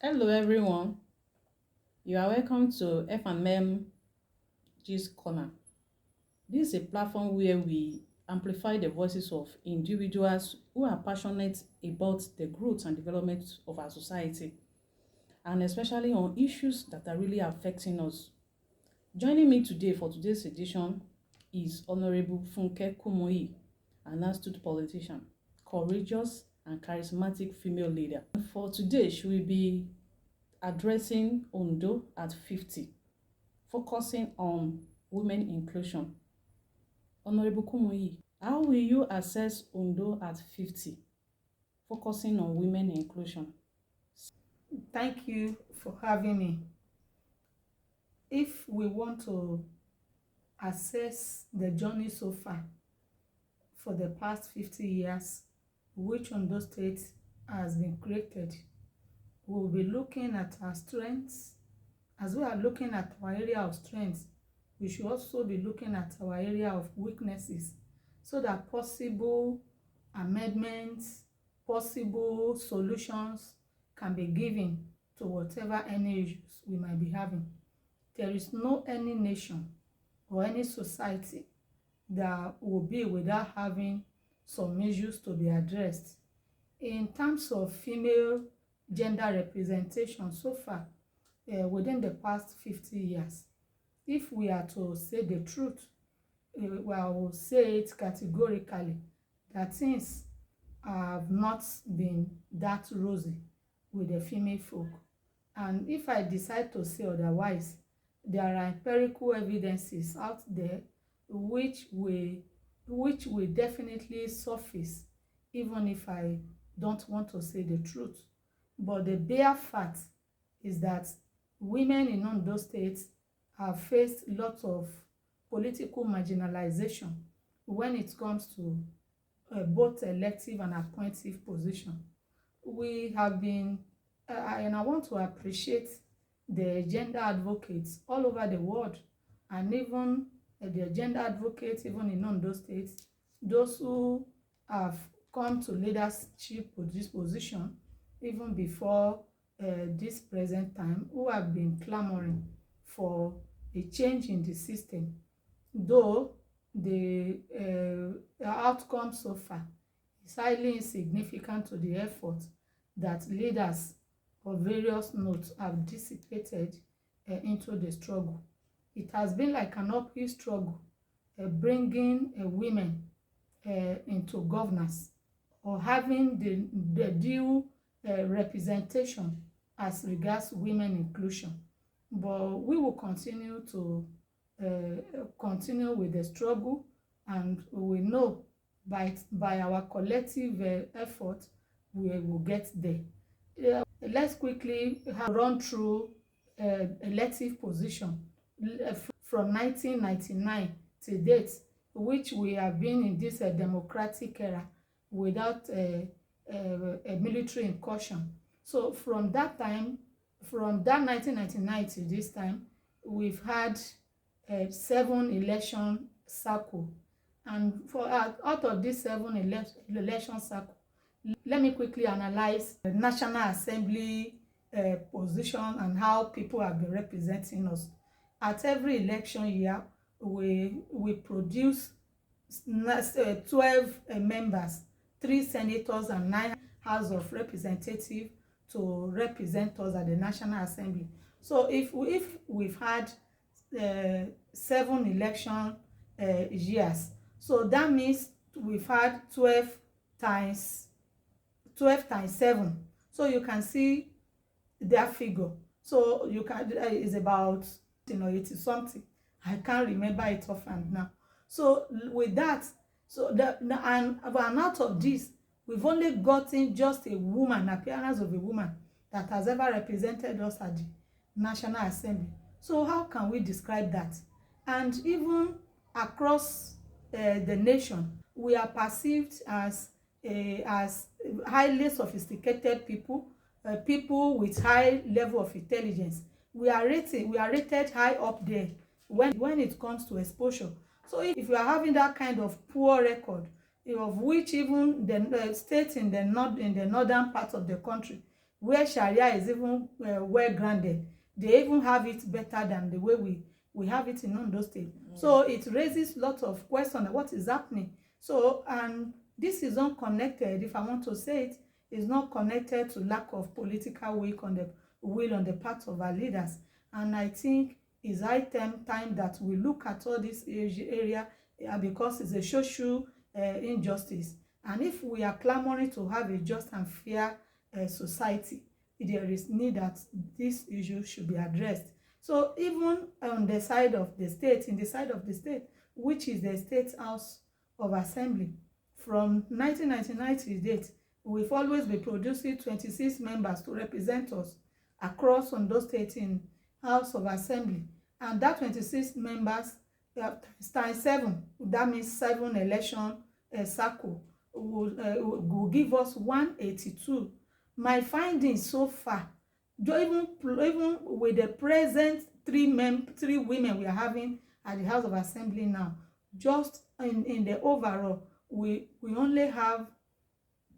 Hello everyone, you are welcome to F&M GistCorner. This is a platform where we amplify the voices of individuals who are passionate about the growth and development of our society, and especially on issues that are really affecting us. Joining me today for today's edition is Honorable Funke Kumuyi, an astute politician, courageous and charismatic female leader. For today, she will be addressing Ondo at 50, focusing on women inclusion. Honorable Kumuyi, how will you assess Ondo at 50, focusing on women inclusion? Thank you for having me. If we want to assess the journey so far for the past 50 years, which Ondo State has been created, we'll be looking at our strengths. As we are looking at our area of strengths, we should also be looking at our area of weaknesses so that possible amendments, possible solutions can be given to whatever any issues we might be having. There is no any nation or any society that will be without having some issues to be addressed. In terms of female gender representation so far, within the past 50 years, if we are to say the truth, I will say it categorically that things have not been that rosy with the female folk. And if I decide to say otherwise, there are empirical evidences out there which will definitely surface, even if I don't want to say the truth. But the bare fact is that women in Ondo State have faced lots of political marginalization when it comes to both elective and appointive position. We have been, and I want to appreciate the gender advocates all over the world, and even the gender advocates even in Ondo State, those who have come to leadership position even before this present time, who have been clamoring for a change in the system, though the outcome so far is highly insignificant to the effort that leaders of various notes have dissipated into the struggle. It has been like an uphill struggle bringing women into governance or having the due representation as regards women inclusion. But we will continue to continue with the struggle, and we know by our collective effort we will get there. Let's quickly run through elective position from 1999 to date, which we have been in this democratic era without a military incursion. So from that time, from that 1999 to this time, we've had 7 election cycles, and for out of these 7 election cycles, let me quickly analyze the National Assembly position and how people have been representing us. At every election year, we produce 12 members, 3 senators and 9 House of Representatives to represent us at the National Assembly. So if we've had 7 election years, so that means we've had 12 times 7. So you can see that figure. So you can is about 80 something. I can't remember it offhand now. So with that, and out of this, we've only gotten just a woman, appearance of a woman that has ever represented us at the National Assembly. So how can we describe that? And even across the nation, we are perceived as highly sophisticated people, people with high level of intelligence. We are rated high up there when it comes to exposure. So if you are having that kind of poor record, of which even the states in the northern part of the country, where Sharia is even well grounded. They even have it better than the way we have it in Ondo State. So it raises lots of questions. What is happening? So, and this is unconnected, if I want to say it, is not connected to lack of political will on the part of our leaders. And I think it's high time that we look at all this area because it's a social injustice. And if we are clamoring to have a just and fair society, there is need that this issue should be addressed. So even on the side of the state, in the side of the state, which is the State House of Assembly, from 1999 to date, we've always been producing 26 members to represent us across Ondo State in House of Assembly. And that 26 members times 7, that means 7 election cycle, will give us 182. My findings so far, even with the present 3 women we are having at the House of Assembly now, just in the overall, we only have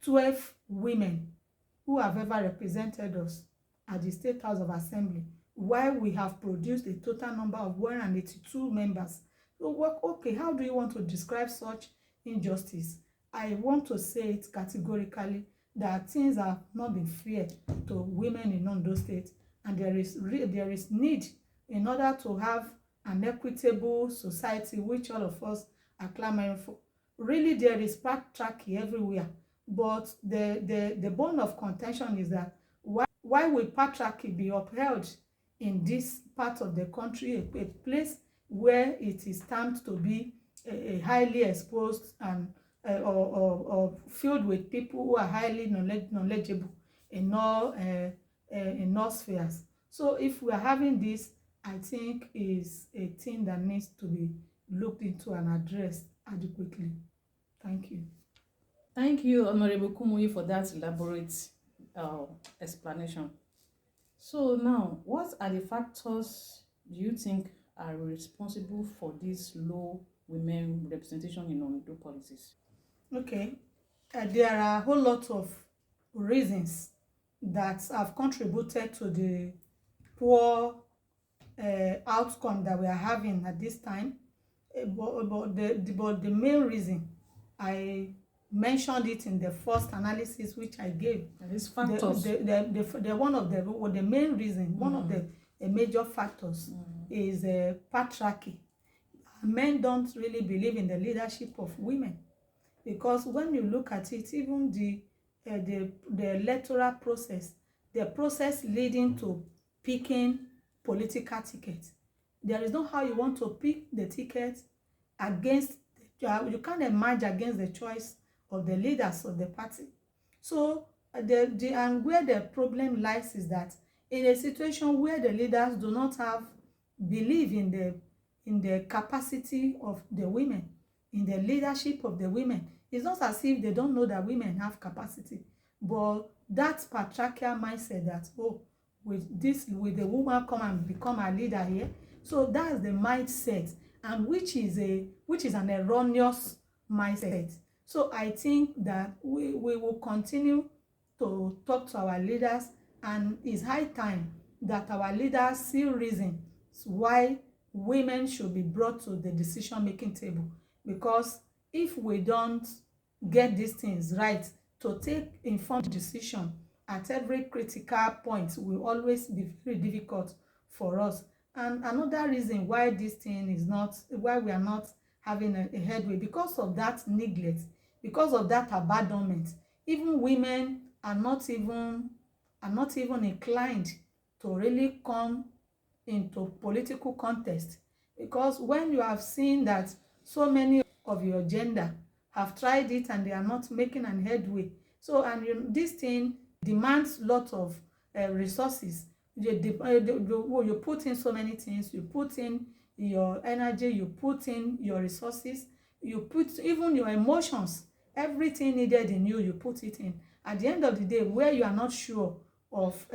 12 women who have ever represented us at the State House of Assembly, while we have produced a total number of 182 members. So, okay, how do you want to describe such injustice? I want to say it categorically that things have not been fair to women in Ondo State, and there is need in order to have an equitable society, which all of us are clamoring for. Really, there is backtracking everywhere, but the bone of contention is that why will patriarchy be upheld in this part of the country, a place where it is termed to be a highly exposed and or filled with people who are highly knowledgeable in all spheres. So if we are having this, I think is a thing that needs to be looked into and addressed adequately. Thank you. Thank you, Honorable Kumuyi, for that elaborate explanation. So now, what are the factors do you think are responsible for this low women representation in Ondo politics? Okay, there are a whole lot of reasons that have contributed to the poor outcome that we are having at this time. But the main reason, I mentioned it in the first analysis which I gave. These factors. The main reason, one of the major factors is patriarchy. Men don't really believe in the leadership of women, because when you look at it, even the electoral process, the process leading to picking political tickets, there is no how you want to pick the ticket against, you can't emerge against the choice of the leaders of the party. So and where the problem lies is that in a situation where the leaders do not believe in the capacity of the women, in the leadership of the women, it's not as if they don't know that women have capacity, but that patriarchal mindset that, oh, with the woman come and become a leader here. So that's the mindset, and which is an erroneous mindset. So I think that we will continue to talk to our leaders, and it's high time that our leaders see reasons why women should be brought to the decision-making table. Because if we don't get these things right to take informed decision at every critical point, will always be very difficult for us. And another reason why this thing is not, why we are not having a headway, because of that neglect, because of that abandonment. Even women are not even inclined to really come into political contest, because when you have seen that so many of your gender have tried it and they are not making an headway, so this thing demands lot of resources. You put in so many things, you put in your energy, you put in your resources, you put even your emotions, everything needed in you, you put it in. At the end of the day, where you are not sure of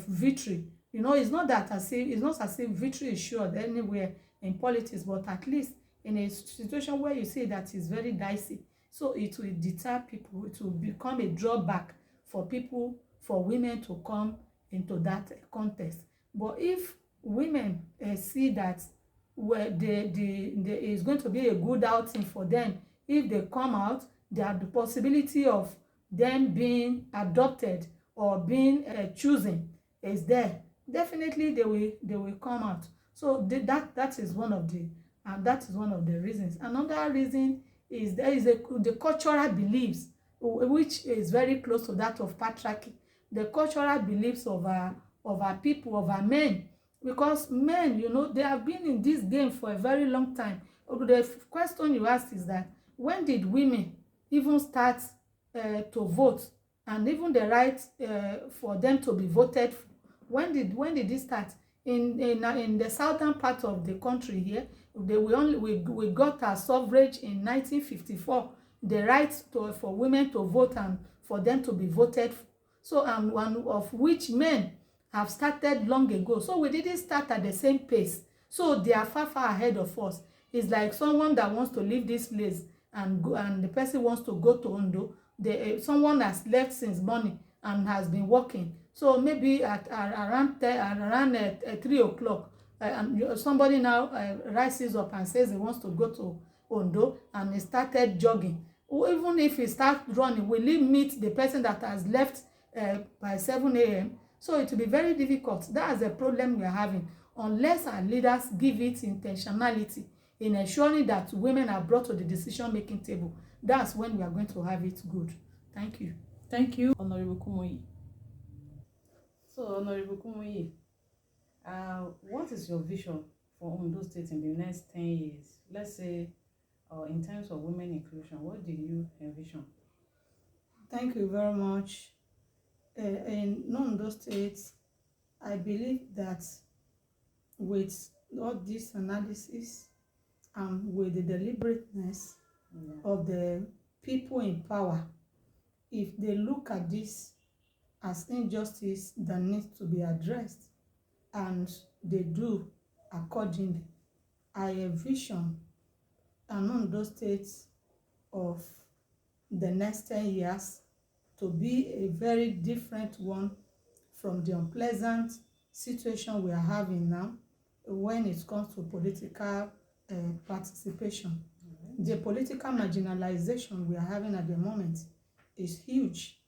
victory, it's not as if victory is sure anywhere in politics, but at least in a situation where you see that is very dicey, so it will deter people, it will become a drawback for people for women to come into that contest. But if women see that is going to be a good outing for them, if they come out, there the possibility of them being adopted or being chosen is there. Definitely they will come out. So that is one of the reasons. Another reason is there is the cultural beliefs, which is very close to that of patriarchy. The cultural beliefs of our people, of our men, because men, you know, they have been in this game for a very long time. The question you asked is that when did women even start to vote, and even the right for them to be voted for? When did it start? In the southern part of the country here, we got our suffrage in 1954, the right for women to vote and for them to be voted for. So one of which men have started long ago. So we didn't start at the same pace. So they are far ahead of us. It's like someone that wants to leave this place and go, and the person wants to go to Ondo. Someone has left since morning and has been working. So maybe at around 3 o'clock, and somebody now rises up and says he wants to go to Ondo, and he started jogging. Even if he starts running, will he meet the person that has left by 7 a.m.? So it will be very difficult. That's the problem we are having. Unless our leaders give it intentionality in ensuring that women are brought to the decision-making table, that's when we are going to have it good. Thank you. Thank you, Honorable Kumuyi. So, Honorable Kumuyi, what is your vision for Ondo State in the next 10 years? Let's say, in terms of women inclusion, what do you envision? Thank you very much. In Ondo State, I believe that with all this analysis and with the deliberateness of the people in power, if they look at this as injustice that needs to be addressed and they do accordingly, I envision an Ondo State of the next 10 years to be a very different one from the unpleasant situation we are having now when it comes to political participation. The political marginalization we are having at the moment is huge,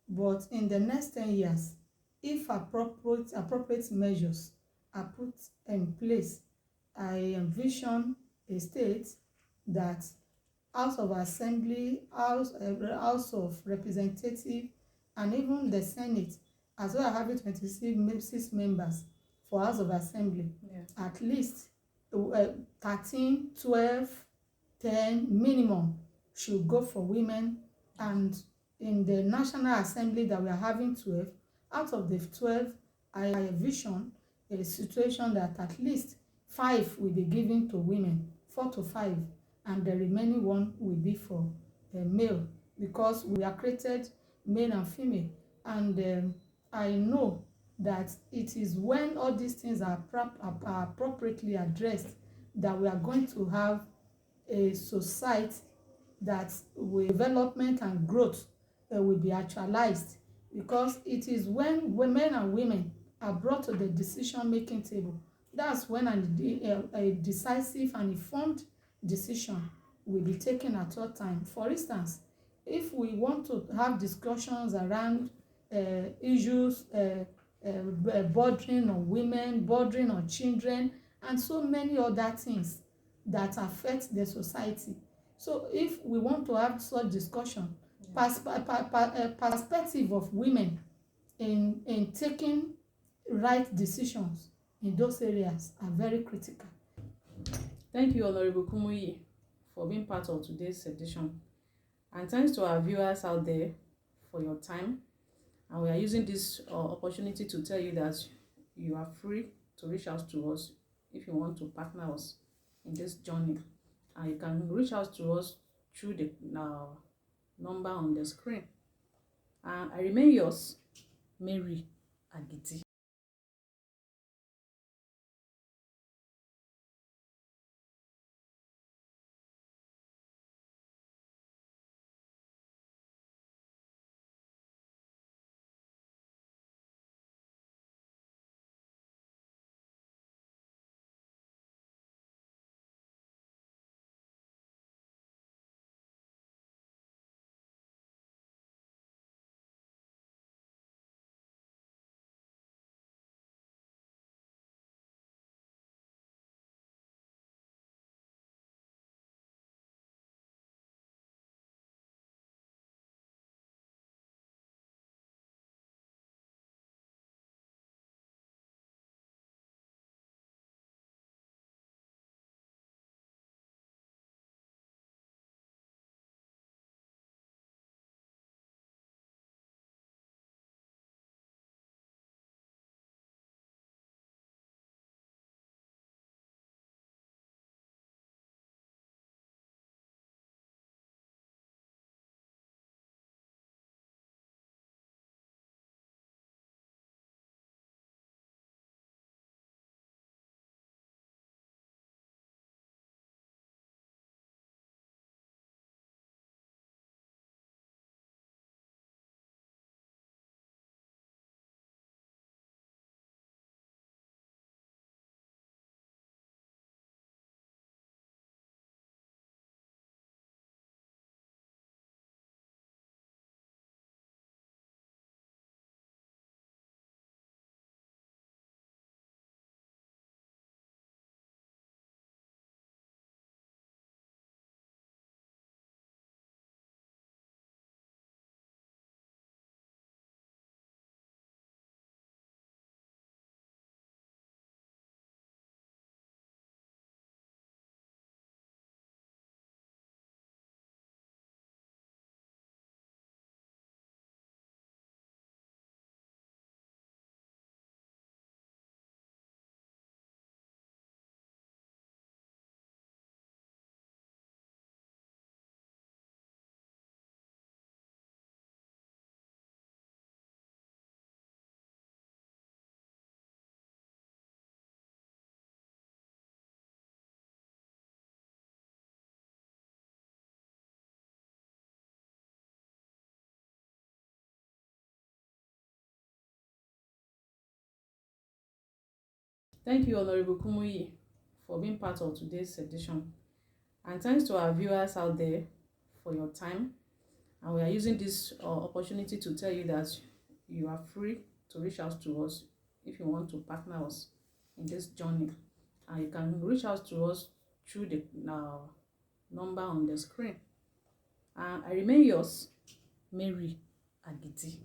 but in the next 10 years, if appropriate measures are put in place, I envision a state that House of Assembly, House of Representatives, and even the Senate, as well as having 26 members for House of Assembly, at least 13, 12, 10 minimum should go for women. And in the National Assembly that we are having 12, out of the 12, I envision a situation that at least 5 will be given to women, 4 to 5, and the remaining one will be for male, because we are created male and female. And I know that it is when all these things are appropriately addressed that we are going to have a society that with development and growth will be actualized, because it is when men and women are brought to the decision-making table, that's when a decisive and informed decision will be taken at all time. For instance, if we want to have discussions around issues bordering on women, bordering on children, and so many other things that affect the society. So if we want to have such discussion, perspective of women in taking right decisions in those areas are very critical. Thank you, Honorable Kumuyi, for being part of today's edition. And thanks to our viewers out there for your time. And we are using this opportunity to tell you that you are free to reach out to us if you want to partner us in this journey. And you can reach out to us through the number on the screen. And I remain yours, Mary Agiti. Thank you, Honorable Kumuyi, for being part of today's edition. And thanks to our viewers out there for your time. And we are using this opportunity to tell you that you are free to reach out to us if you want to partner us in this journey. And you can reach out to us through the number on the screen. And I remain yours, Mary Agiti.